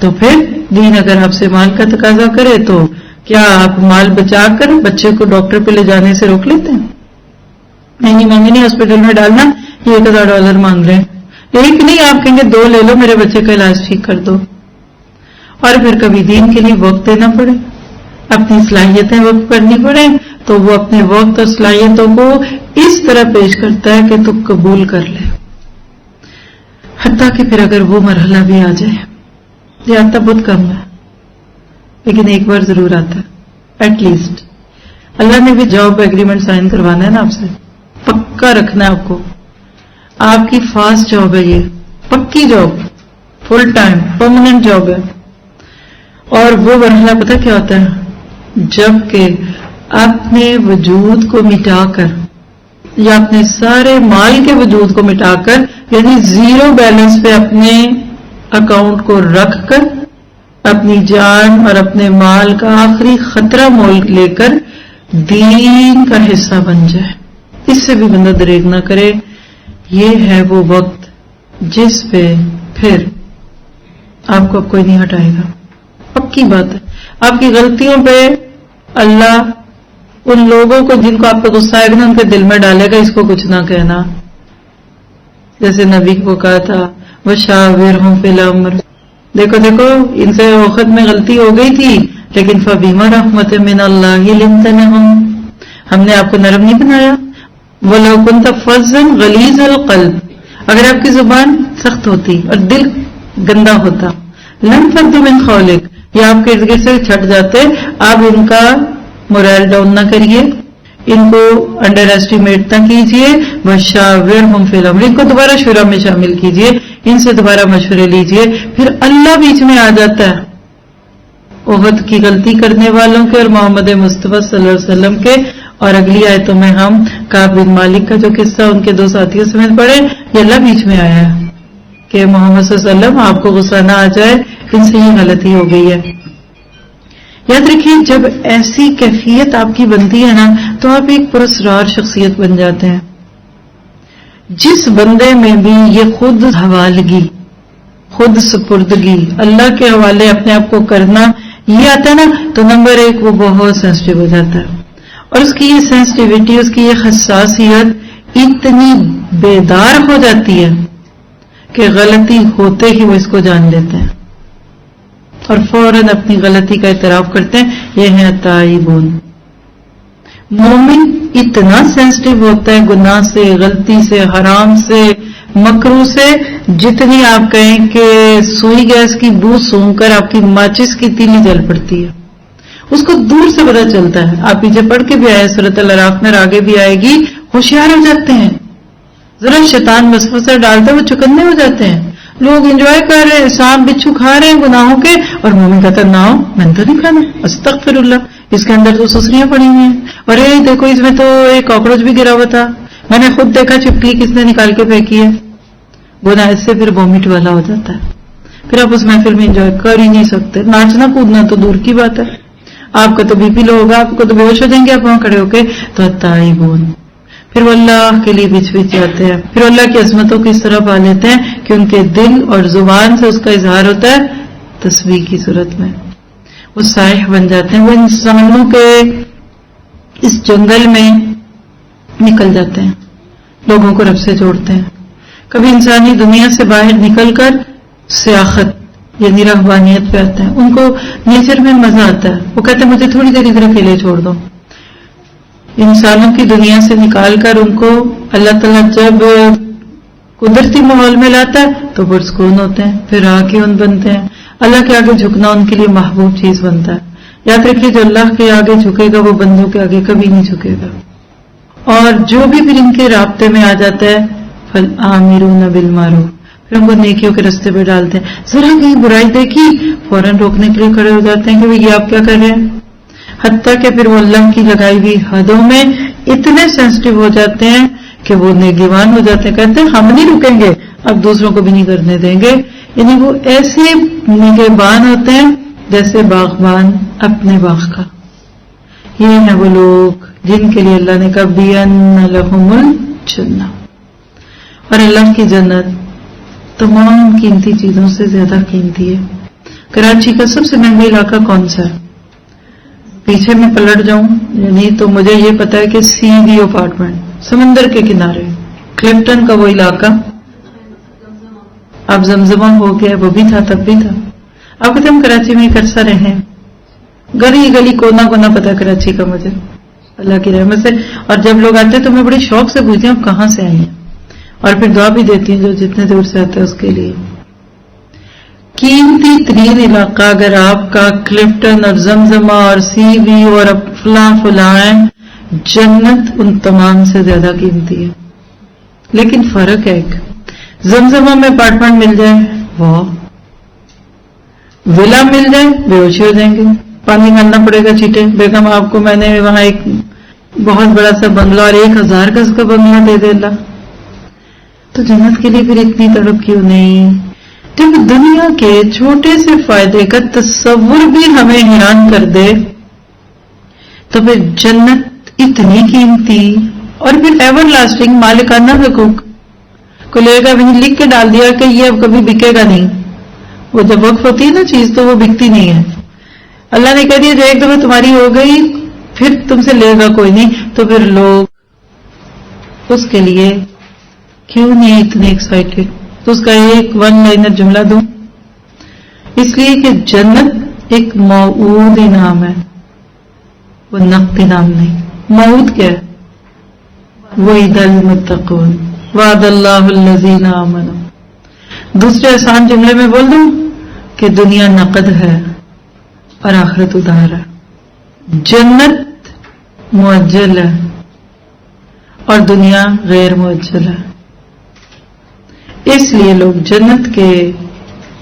تو پھر دین اگر آپ سے مال کا تقاضا کرے تو کیا آپ مال بچا کر بچے کو ڈاکٹر پہ لے جانے سے روک لیتے ہیں؟ نہیں مہنگے نہیں ہاسپٹل میں ڈالنا، یہ $1000 مانگ رہے ہیں، ایک نہیں آپ کہیں گے 2 لے لو میرے بچے کا علاج ٹھیک کر دو۔ اور پھر کبھی دین کے لیے وقت دینا پڑے، اپنی صلاحیتیں وقت کرنی پڑے تو وہ اپنے وقت اور صلاحیتوں کو اس طرح پیش کرتا ہے کہ تو قبول کر لے، حتیٰ کہ پھر اگر وہ مرحلہ بھی آ جائے، یہ آتا بہت کم ہے لیکن ایک بار ضرور آتا ہے، ایٹ لیسٹ اللہ نے بھی جاب ایگریمنٹ سائن کروانا ہے نا آپ سے، پکا رکھنا ہے آپ کو، آپ کی فاسٹ جاب ہے، یہ پکی job, full time permanent job ہے۔ اور وہ مرحلہ پتہ کیا ہوتا ہے؟ جب کہ اپنے وجود کو مٹا کر یا اپنے سارے مال کے وجود کو مٹا کر، یعنی زیرو بیلنس پہ اپنے اکاؤنٹ کو رکھ کر اپنی جان اور اپنے مال کا آخری خطرہ مول لے کر دین کا حصہ بن جائے، اس سے بھی بندہ دریغ نہ کرے۔ یہ ہے وہ وقت جس پہ پھر آپ کو اب کوئی نہیں ہٹائے گا، پکی بات ہے۔ آپ کی غلطیوں پہ اللہ ان لوگوں کو جن کو آپ پہ غصہ آئے گا نا ان کے دل میں ڈالے گا اس کو کچھ نہ کہنا، جیسے نبی کو کہا تھا وَشَاوِرْهُمْ فِي الْأَمْرِ، دیکھو ان سے وقت میں غلطی ہو گئی تھی لیکن فَبِمَا رَحْمَةٍ مِّنَ اللَّهِ لِنْتَ لَهُمْ، ہم نے آپ کو نرم نہیں بنایا، وَلَوْ كُنْتَ فَظًّا غَلِيظَ الْقَلْبِ، اگر آپ کی زبان سخت ہوتی اور دل گندا ہوتا، لَانفَضُّوا مِنْ حَوْلِكَ، یہ آپ کے ارد گرد سے چھٹ جاتے، آپ ان کا مورائل ڈاؤن نہ کریے، ان کو انڈر ایسٹیمیٹ نہ کیجیے، وَشَاوِرْهُمْ فِي الْأَمْرِ، ان کو دوبارہ شورا میں شامل کیجیے، ان سے دوبارہ مشورے لیجیے۔ پھر اللہ بیچ میں آ جاتا ہے احد کی غلطی کرنے والوں کے اور محمد مصطفیٰ صلی اللہ علیہ وسلم کے۔ اور اگلی آیتوں میں ہم کعب بن مالک کا جو قصہ ان کے 2 ساتھیوں سمیت پڑھے، یہ اللہ بیچ میں آیا ہے کہ محمد صلی اللہ علیہ وسلم آپ کو غصہ نہ آ جائے، ان سے یہ غلطی ہو گئی ہے۔ یاد رکھیے جب ایسی کیفیت آپ کی بنتی ہے نا تو آپ ایک پراسرار شخصیت بن جاتے ہیں۔ جس بندے میں بھی یہ خود حوالگی، خود سپردگی، اللہ کے حوالے اپنے آپ کو کرنا یہ آتا ہے نا تو نمبر 1 وہ بہت سینسٹیو ہو جاتا ہے، اور اس کی یہ سینسٹیوٹی، اس کی یہ حساسیت اتنی بیدار ہو جاتی ہے کہ غلطی ہوتے ہی وہ اس کو جان لیتے ہیں اور فوراً اپنی غلطی کا اعتراف کرتے ہیں، یہ ہے تائبون۔ مومن اتنا سینسٹیو ہوتا ہے گناہ سے، غلطی سے، حرام سے، مکروہ سے، جتنی آپ کہیں کہ سوئی گیس کی بو سونگ کر آپ کی ماچس کی تیلی جل پڑتی ہے، اس کو دور سے پتہ چلتا ہے۔ آپ پیچھے پڑھ کے بھی آئے سورۃ الاعراف میں، آگے بھی آئے گی، ہوشیار ہو جاتے ہیں، ذرا شیطان وسوسہ ڈالتا ہے وہ چکنے ہو جاتے ہیں۔ لوگ انجوائے کر رہے ہیں، سانپ بچھو کھا رہے ہیں گناہوں کے، اور مومن کہتا ہے نہ میں نے تو نہیں کھانا، استغفر اللہ، اس کے اندر تو سسریاں پڑی ہوئی ہیں، اور یہ دیکھو اس میں تو ایک کاکروچ بھی گرا ہوا تھا، میں نے خود دیکھا چپکلی کس نے نکال کے پھینکی ہے۔ گناہ اس سے پھر وومٹ والا ہو جاتا ہے، پھر آپ اس محفل میں انجوائے کر ہی نہیں سکتے، ناچنا کودنا تو دور کی بات ہے، آپ کا تو بی پی لو ہوگا، آپ کو تو بے ہوش ہو جائیں گے آپ وہاں کھڑے ہو کے۔ تو تائبون، پھر وہ اللہ کے لیے بچ جاتے ہیں، پھر اللہ کی عظمتوں کی اس طرح پا لیتے ہیں کہ ان کے دل اور زبان سے اس کا اظہار ہوتا ہے تسبیح کی صورت میں، وہ سائح بن جاتے ہیں، وہ انسانوں کے اس جنگل میں نکل جاتے ہیں، لوگوں کو رب سے جوڑتے ہیں۔ کبھی انسانی دنیا سے باہر نکل کر سیاحت یعنی رہبانیت پہ آتے ہیں، ان کو نیچر میں مزہ آتا ہے، وہ کہتے ہیں مجھے تھوڑی دیر ادھر اکیلے چھوڑ دو۔ انسانوں کی دنیا سے نکال کر ان کو اللہ تعالیٰ جب قدرتی ماحول میں لاتا ہے تو پرسکون ہوتے ہیں، پھر راکعون بنتے ہیں، اللہ کے آگے جھکنا ان کے لیے محبوب چیز بنتا ہے۔ یاد رکھیے جو اللہ کے آگے جھکے گا وہ بندوں کے آگے کبھی نہیں جھکے گا، اور جو بھی پھر ان کے رابطے میں آ جاتا ہے فَالْآمِرُونَ بِالْمَعْرُوفِ، پھر ان کو نیکیوں کے راستے پہ ڈالتے ہیں. ذرا کہیں برائی دیکھی فوراً روکنے کے لیے کھڑے ہو جاتے ہیں کہ بھئی یہ آپ کیا کر رہے ہیں. حتیٰ کہ پھر وہ اللہ کی لگائی ہوئی حدوں میں اتنے سینسٹیو ہو جاتے ہیں کہ وہ نگہبان ہو جاتے ہیں. کہتے ہیں ہم نہیں رکیں گے، اب دوسروں کو بھی نہیں کرنے دیں گے. یعنی وہ ایسے نگہبان ہوتے ہیں جیسے باغبان اپنے باغ کا. یہ ہیں وہ لوگ جن کے لیے اللہ نے کہا بِأَنَّ لَهُمُ الْجَنَّةَ، اور اللہ کی جنت تمام قیمتی چیزوں سے زیادہ قیمتی ہے. کراچی کا سب سے مہنگا علاقہ کون سا ہے؟ پیچھے میں پلٹ جاؤں یعنی تو مجھے یہ پتا ہے کہ سی وی اپارٹمنٹ سمندر کے کنارے، کلفٹن کا وہ علاقہ. اب زمزمہ ہو گیا، وہ بھی تھا تب بھی تھا. اب کہتے ہم کراچی میں ایک عرصہ رہے، گلی گلی کونا کونا پتا کراچی کا مجھے اللہ کی رحمت سے. اور جب لوگ آتے ہیں تو میں بڑی شوق سے پوچھتی ہوں آپ کہاں سے آئی ہیں، اور پھر دعا بھی دیتی ہوں جو جتنے دور سے آتے ہیں اس کے لیے. قیمتی ترین علاقہ اگر آپ کا کلفٹن اور زمزمہ اور سی وی اور فلاں فلاں ہے، جنت ان تمام سے زیادہ قیمتی ہے. لیکن فرق ہے ایک، زمزمہ میں اپارٹمنٹ مل جائے وہ ولا مل جائے بے ہوشی ہو جائیں گے، پانی ملنا پڑے گا چیٹے. بیگم آپ کو میں نے وہاں ایک بہت بڑا سا بنگلہ اور 1000 گز کا بنگلہ دے دے اللہ. تو جنت کے لیے پھر اتنی تڑپ کیوں نہیں؟ جب دنیا کے چھوٹے سے فائدے کا تصور بھی ہمیں حیران کر دے تو پھر جنت اتنی قیمتی اور پھر ایور لاسٹنگ مالکانہ حقوق کو لے گا بھی لکھ کے ڈال دیا کہ یہ اب کبھی بکے گا نہیں. وہ جب وقف ہوتی ہے نا چیز تو وہ بکتی نہیں ہے. اللہ نے کہہ دیا جو ایک دفعہ تمہاری ہو گئی پھر تم سے لے گا کوئی نہیں. تو پھر لوگ اس کے لیے کیوں نہیں اتنے ایکسائٹیڈ؟ تو اس کا ایک ون لائنر جملہ دوں، اس لیے کہ جنت ایک موعود انعام ہے، وہ نقد انعام نہیں. موعود کیا ہے؟ وعد المتقون وعد اللہ الذین آمنوا. دوسرے آسان جملے میں بول دوں کہ دنیا نقد ہے اور آخرت ادھار ہے. جنت مؤجل ہے اور دنیا غیر مؤجل ہے. اس لیے لوگ جنت کے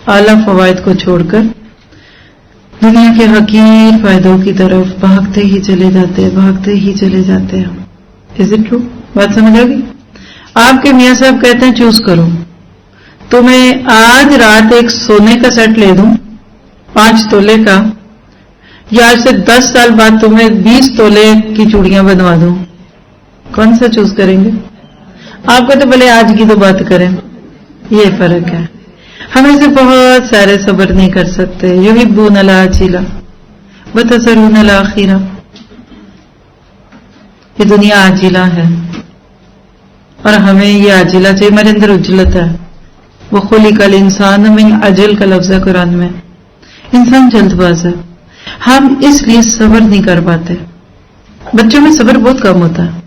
اعلی فوائد کو چھوڑ کر دنیا کے حقیر فائدوں کی طرف بھاگتے ہی چلے جاتے ہیں. Is it true? بات سمجھ آ گئی؟ آپ کے میاں صاحب کہتے ہیں چوز کرو، تمہیں آج رات ایک سونے کا سیٹ لے دوں 5 تولے کا، یا آج سے 10 سال بعد تمہیں 20 تولے کی چوڑیاں بنوا دوں، کون سا چوز کریں گے؟ آپ کہتے بھلے آج کی تو بات کریں. یہ فرق ہے. ہمیں سے بہت سارے صبر نہیں کر سکتے. یحبون العاجلہ وتذرون الاخرہ. یہ دنیا عاجلہ ہے اور ہمیں یہ عاجلہ چاہیے. ہمارے اندر عجلت ہے. وہ خلق الانسان من عجل کا لفظ ہے قرآن میں. انسان جلد باز ہے. ہم اس لیے صبر نہیں کر پاتے. بچوں میں صبر بہت کم ہوتا ہے.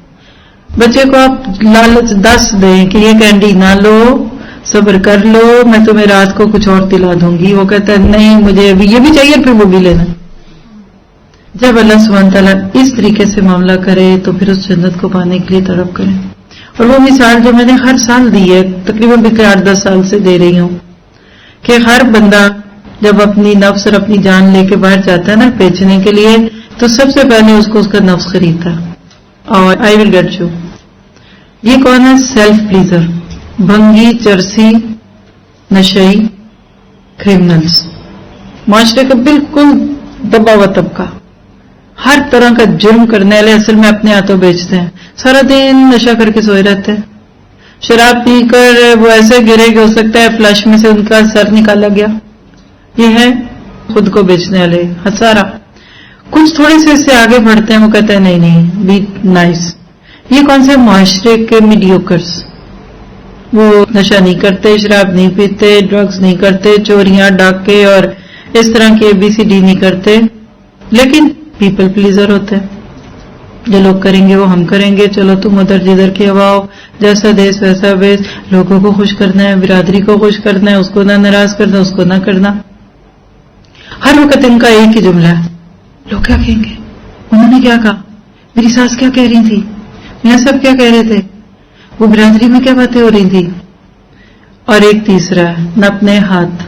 بچے کو آپ لالچ 10 دیں کہ یہ کینڈی نہ لو، صبر کر لو، میں تمہیں رات کو کچھ اور دلا دوں گی، وہ کہتا ہے نہیں مجھے ابھی یہ بھی چاہیے پھر وہ بھی لینا. جب اللہ سبحانہ تعالیٰ اس طریقے سے معاملہ کرے تو پھر اس جنت کو پانے کے لیے تڑپ کریں. اور وہ مثال جو میں نے ہر سال دی ہے، تقریباً 8-10 سال سے دے رہی ہوں، کہ ہر بندہ جب اپنی نفس اور اپنی جان لے کے باہر جاتا ہے نا بیچنے کے لیے، تو سب سے پہلے اس کو اس کا نفس خریدتا. اور آئی ول گیٹ یو. یہ کون ہے؟ سیلف پلیزر، بھنگی، چرسی، نشئی، کرمنلز، معاشرے کا بالکل دبا ہوا طبقہ، ہر طرح کا جرم کرنے والے اصل میں اپنے ہاتھوں بیچتے ہیں. سارا دن نشہ کر کے سوئے رہتے ہیں. شراب پی کر وہ ایسے گرے کہ ہو سکتا ہے فلش میں سے ان کا سر نکالا گیا. یہ ہے خود کو بیچنے والے ہزارہ. کچھ تھوڑے سے اس سے آگے بڑھتے ہیں، وہ کہتے ہیں نہیں نہیں بی نائس. یہ کون سے معاشرے کے میڈیوکرز، وہ نشہ نہیں کرتے، شراب نہیں پیتے، ڈرگز نہیں کرتے، چوریاں ڈاکے اور اس طرح کی ABCD نہیں کرتے، لیکن پیپل پلیزر ہوتے ہیں. جو لوگ کریں گے وہ ہم کریں گے، چلو تم ادھر جدھر کے ہواؤ، جیسا دیس ویسا بیس. لوگوں کو خوش کرنا ہے، برادری کو خوش کرنا ہے، اس کو نہ ناراض کرنا، اس کو نہ کرنا. ہر وقت ان کا ایک ہی جملہ ہے، لوگ کیا کہیں گے، انہوں نے کیا کہا، میری ساس کیا کہہ رہی تھی، یہاں سب کیا کہہ رہے تھے؟ وہ برادری میں کیا باتیں ہو رہی تھی؟ اور ایک تیسرا ہے، نہ اپنے ہاتھ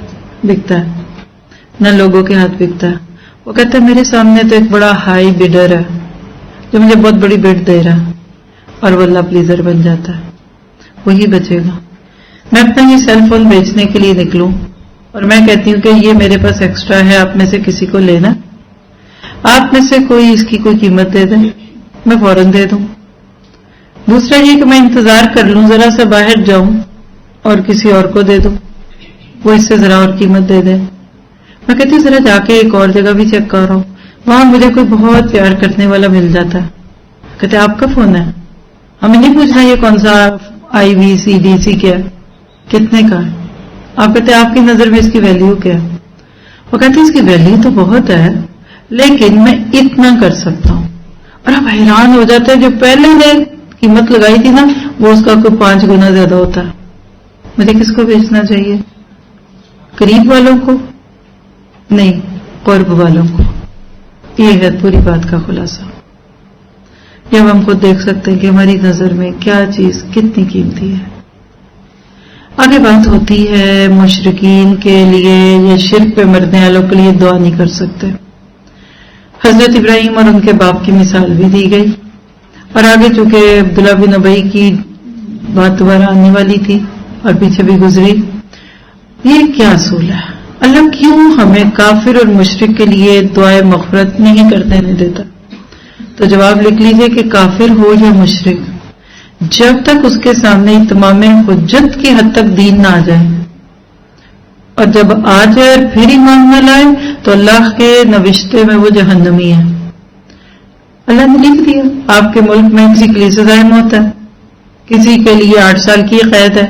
بکتا ہے نہ لوگوں کے ہاتھ بکتا ہے. وہ کہتا ہے میرے سامنے تو ایک بڑا ہائی بیڈر ہے جو مجھے بہت بڑی بڈ دے رہا ہے، اور وہ اللہ پلیزر بن جاتا ہے، وہی بچے گا. میں اپنا یہ سیل فون بیچنے کے لیے نکلوں اور میں کہتی ہوں کہ یہ میرے پاس ایکسٹرا ہے، آپ میں سے کسی کو لینا، آپ میں سے کوئی اس کی کوئی قیمت دے دے، میں فوراً دے دوں. دوسرا یہ کہ میں انتظار کر لوں، ذرا سا باہر جاؤں اور کسی اور کو دے دوں، وہ اس سے ذرا اور قیمت دے دے. میں کہتی ہوں ذرا جا کے ایک اور جگہ بھی چیک کر رہا ہوں، وہاں مجھے کوئی بہت پیار کرنے والا مل جاتا ہے. کہتے آپ کا فون ہے، ہمیں نہیں پوچھنا یہ کون سا آئی وی سی ڈی سی کیا ہے، کتنے کا ہے. آپ کہتے آپ کی نظر میں اس کی ویلیو کیا ہے؟ وہ کہتے اس کی ویلیو تو بہت ہے لیکن میں اتنا کر سکتا ہوں. اور آپ حیران ہو جاتے ہیں جو پہلے نے قیمت لگائی تھی نا وہ اس کا کوئی 5 گنا زیادہ ہوتا ہے. مجھے کس کو بیچنا چاہیے؟ قریب والوں کو نہیں، قرب والوں کو. یہ ہے پوری بات کا خلاصہ. جب ہم خود دیکھ سکتے ہیں کہ ہماری نظر میں کیا چیز کتنی قیمتی ہے. آگے بات ہوتی ہے مشرکین کے لیے یا شرک پہ مرنے والوں کے لیے دعا نہیں کر سکتے. حضرت ابراہیم اور ان کے باپ کی مثال بھی دی گئی، اور آگے چونکہ عبداللہ بن ابی کی بات دوبارہ آنے والی تھی اور پیچھے بھی گزری. یہ کیا اصول ہے؟ اللہ کیوں ہمیں کافر اور مشرک کے لیے دعائے مغفرت نہیں کرنے دیتا؟ تو جواب لکھ لیجئے کہ کافر ہو یا مشرک، جب تک اس کے سامنے اتمام حجت کی حد تک دین نہ آ جائے، اور جب آ جائے پھر ایمان نہ لائے تو اللہ کے نوشتے میں وہ جہنمی ہے. اللہ نے لکھ دیا آپ کے ملک میں کسی کے لیے سزائے موت ہے، کسی کے لیے 8 سال کی قید ہے،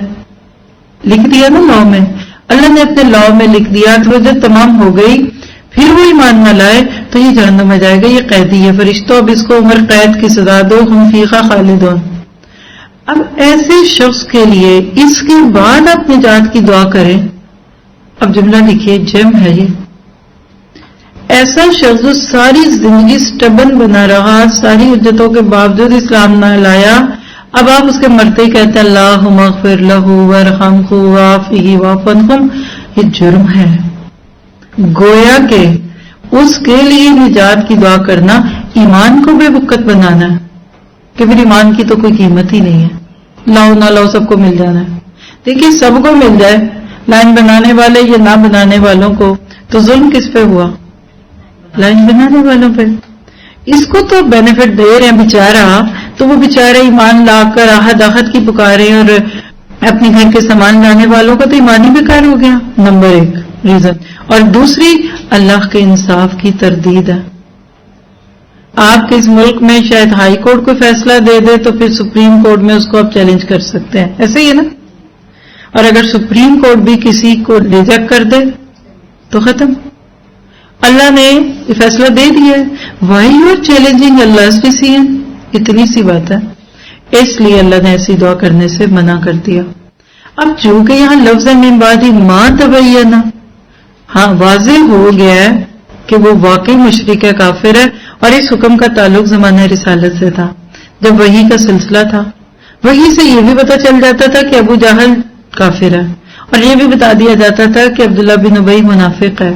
لکھ دیا نا لاء میں. اللہ نے اپنے لاء میں لکھ دیا کہ وہ جب تمام ہو گئی پھر وہ ایمان نہ لائے تو یہ جہنم میں جائے گا، یہ قیدی ہے. فرشتوں اب اس کو عمر قید کی سزا دو، ہم فیہا خالدون. اب ایسے شخص کے لیے اس کے بعد آپ نجات کی دعا کریں. اب جملہ لکھیے، جم ہے یہ. ایسا شخص جو ساری زندگی سٹبن بنا رہا، ساری حجتوں کے باوجود اسلام نہ لایا، اب آپ اس کے مرتے ہی کہتے ہیں اللہم اغفر لہ وارحمہ وعافہ واعف عنہ. یہ جرم ہے. گویا کہ اس کے لیے نجات کی دعا کرنا ایمان کو بے وقت بنانا ہے کہ پھر ایمان کی تو کوئی قیمت ہی نہیں ہے، لاؤ نہ لاؤ سب کو مل جانا ہے. دیکھیے سب کو مل جائے، لائن بنانے والے یا نہ بنانے والوں کو، تو ظلم کس پہ ہوا؟ لائن بنانے والوں پہ. اس کو تو بینیفٹ دے رہے ہیں بیچارہ، تو وہ بیچارے ایمان لا کر آہد کی پکارے، اور اپنے گھر کے سامان لانے والوں کا تو ایمان ہی بیکار ہو گیا. Number 1 reason. اور دوسری اللہ کے انصاف کی تردید ہے. آپ کے اس ملک میں شاید ہائی کورٹ کو فیصلہ دے دے تو پھر سپریم کورٹ میں اس کو آپ چیلنج کر سکتے ہیں، ایسے ہی ہے نا. اور اگر سپریم کورٹ بھی کسی کو ریجیکٹ کر دے تو ختم. اللہ نے یہ فیصلہ دے دیا ہے. وائی یو آر چیلنجنگ اللہ's ڈیسیژن؟ اتنی سی بات ہے. اس لیے اللہ نے ایسی دعا کرنے سے منع کر دیا. اب جو کہ یہاں لفظ من بعد ما تبین، ہاں واضح ہو گیا ہے کہ وہ واقعی مشرک ہے، کافر ہے، اور اس حکم کا تعلق زمانہ رسالت سے تھا جب وحی کا سلسلہ تھا. وحی سے یہ بھی پتہ چل جاتا تھا کہ ابو جہل کافر ہے، اور یہ بھی بتا دیا جاتا تھا کہ عبداللہ بن ابی منافق ہے.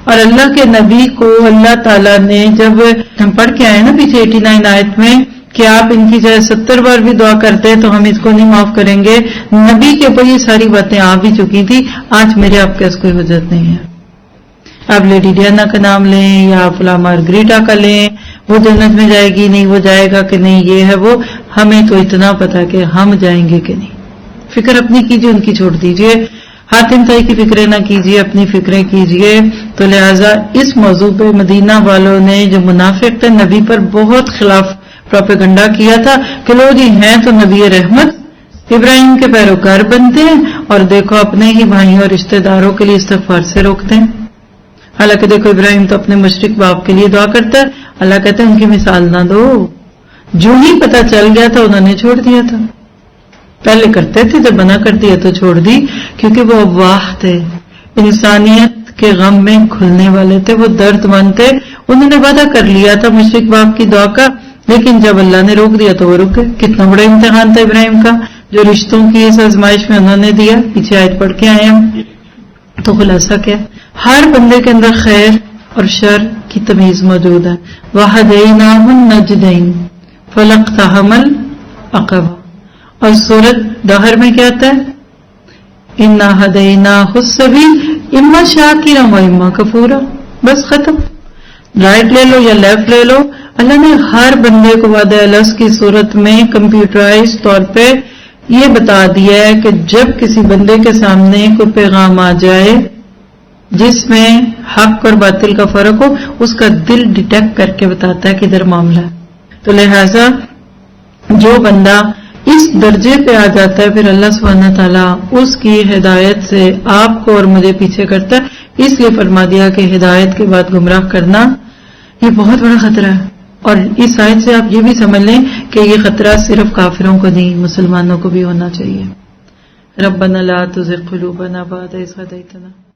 اور اللہ کے نبی کو اللہ تعالیٰ نے، جب ہم پڑھ کے آئے نا پیچھے 89 آیت میں کہ آپ ان کی جگہ 70 بار بھی دعا کرتے تو ہم اس کو نہیں معاف کریں گے، نبی کے اوپر یہ ساری باتیں آ بھی چکی تھی. آج میرے آپ کے اس کوئی حجت نہیں ہے. آپ لیڈی ڈیانا کا نام لیں یا فلاں مارگریٹا کا لیں، وہ جنت میں جائے گی نہیں، وہ جائے گا کہ نہیں، یہ ہے وہ. ہمیں تو اتنا پتا کہ ہم جائیں گے کہ نہیں. فکر اپنی کیجیے، ان کی چھوڑ دیجیے. حاتم طائی کی فکریں نہ کیجیے، اپنی فکریں کیجیے. تو لہٰذا اس موضوع پہ مدینہ والوں نے جو منافق تھے نبی پر بہت خلاف پروپیگنڈا کیا تھا کہ لو جی ہیں تو نبی رحمت ابراہیم کے پیروکار بنتے ہیں، اور دیکھو اپنے ہی بھائیوں اور رشتہ داروں کے لیے استغفار سے روکتے ہیں. حالانکہ دیکھو ابراہیم تو اپنے مشرک باپ کے لیے دعا کرتا ہے. اللہ کہتے ہیں ان کی مثال نہ دو. جو ہی پتہ چل گیا تھا انہوں نے چھوڑ دیا تھا. پہلے کرتے تھے، جب منع کر دیا تو چھوڑ دی، کیونکہ وہ افواہ تھے، انسانیت کے غم میں کھلنے والے تھے، وہ درد مند تھے. انہوں نے وعدہ کر لیا تھا مشرک باپ کی دعا کا لیکن جب اللہ نے روک دیا تو وہ رک گئے. کتنا بڑا امتحان تھا ابراہیم کا جو رشتوں کی اس آزمائش میں انہوں نے دیا. پیچھے آیت پڑھ کے آئے ہم. تو خلاصہ کیا؟ ہر بندے کے اندر خیر اور شر کی تمیز موجود ہے. وَهَدَيْنَاهُ النَّجْدَيْنِ فَلَاقْتَحَمَ الْعَقَبَةَ. اور سورۃ دہر میں کیا آتا ہے؟ اِنَّا هَدَيْنَاهُ السَّبِيلَ اِمَّا شَاكِرًا وَإِمَّا كَفُورًا. بس ختم. رائٹ لے لو یا لیفٹ لے لو. اللہ نے ہر بندے کو وعدہ الست کی صورت میں کمپیوٹرائز طور پہ یہ بتا دیا ہے کہ جب کسی بندے کے سامنے کوئی پیغام آ جائے جس میں حق اور باطل کا فرق ہو، اس کا دل ڈیٹیکٹ کر کے بتاتا ہے کہ ادھر معاملہ ہے. تو لہذا جو بندہ اس درجے پہ آ جاتا ہے پھر اللہ سبحانہ تعالیٰ اس کی ہدایت سے آپ کو اور مجھے پیچھے کرتا ہے. اس لیے فرما دیا کہ ہدایت کے بعد گمراہ کرنا یہ بہت بڑا خطرہ ہے. اور اس آیت سے آپ یہ بھی سمجھ لیں کہ یہ خطرہ صرف کافروں کو نہیں، مسلمانوں کو بھی ہونا چاہیے. ربنا لا تزغ قلوبنا بعد إذ هديتنا